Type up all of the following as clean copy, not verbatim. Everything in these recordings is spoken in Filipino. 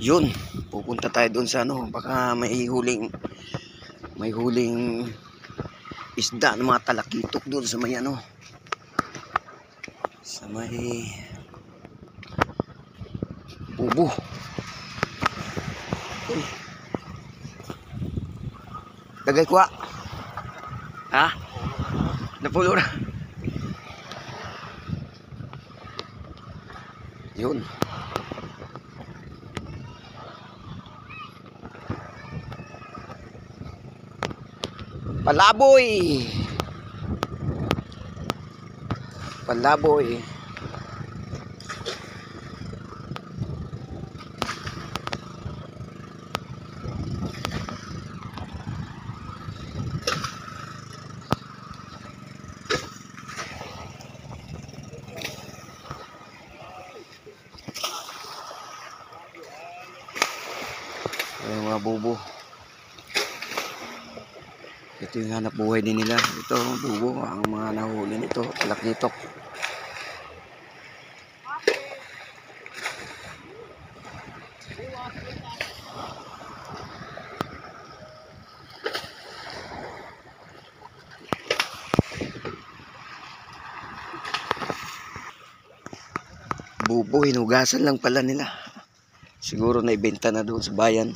Yun, pupunta tayo doon sa ano, baka may huling isda ng mga talakitok doon sa may ano, sa may bubo. Dagay kuha. Ha? Napulo na. Yun. Palaboy. Palaboy. Yung mga bubo. Ito yung hanap buhay din nila. Ito bubo, ang mga nahuli nito, talakitok. Bubo, hinugasan lang pala nila. Siguro naibenta na doon sa bayan,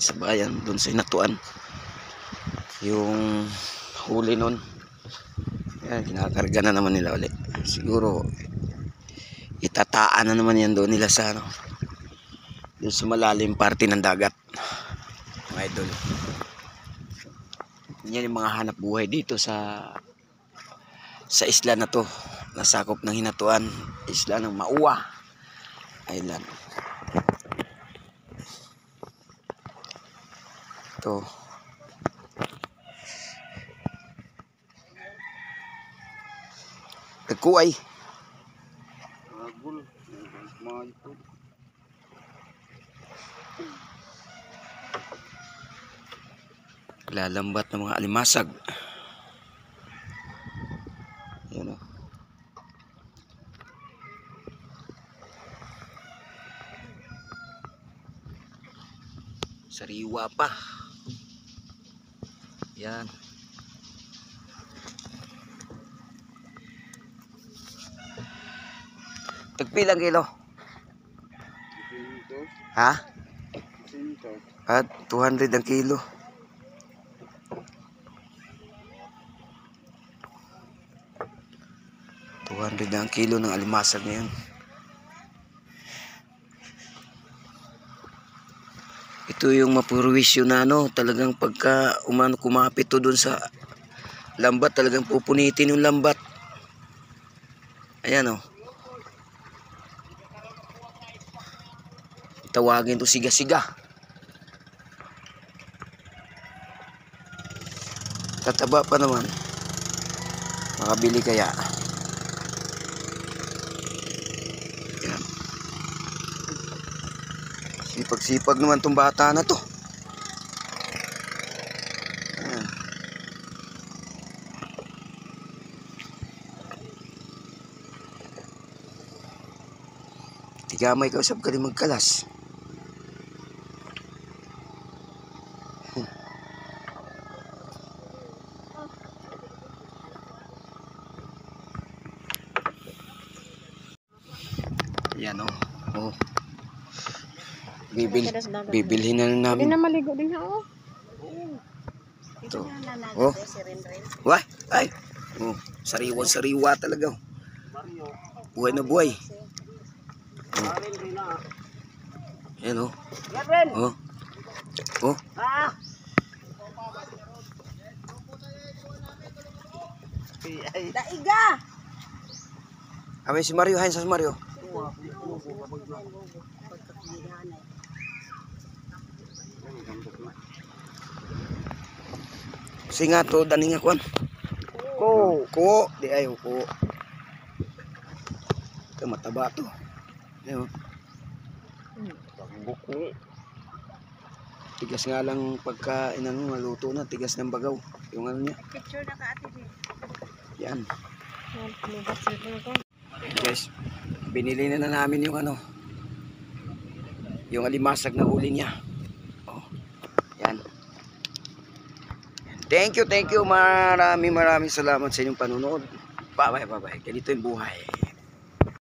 doon sa Hinatuan. Yung huli nun. Yan, kinakarga na naman nila ulit. Siguro itataan na naman yan doon nila sa ano, doon sa malalim parte ng dagat. Mga idol. Yan yung mga hanap buhay dito sa isla na to. Nasakop ng Hinatuan, isla ng Mauwa Island. Ito. Tagkuay. Lalambat ng mga alimasag. Yan o. Sariwa pa. Yan. Tagpilang kilo? Ha? At 200 ang kilo. Ang kilo ng alimasag na yan. Ito yung mapurwisyo na ano, talagang pagka kumapit to dun sa lambat, talagang pupunitin yung lambat. Ayan o. Tawagin to siga-siga. Tataba pa naman. Makabili kaya. Ayan. Sipag-sipag naman tong bata na to. Ayan. Tigamay ka usap ka rin magkalas. Yan o. Oh. Bibilhin na lang namin. Hindi na maligo din ha o. Ito. Oh. Wah, ay. Oh, sariwa talaga. Buhay na buhay. Oh. Yan o. Oh. Oh. Daiga. Kami si Mario, hain sa Mario. Singa to daning akuan. Ko, di ayo ko. Ito mataba to. Ayo. Buko. Tigas nga lang pagka inano maluto na, tigas ng bagaw. Yung ano niya. Picture na ka ate. Yan. Guys, binili na namin yung ano. yung alimasag na huli niya. Oh, yan. Thank you. Maraming salamat sa inyong panunood. Bye bye. Ganito yung buhay.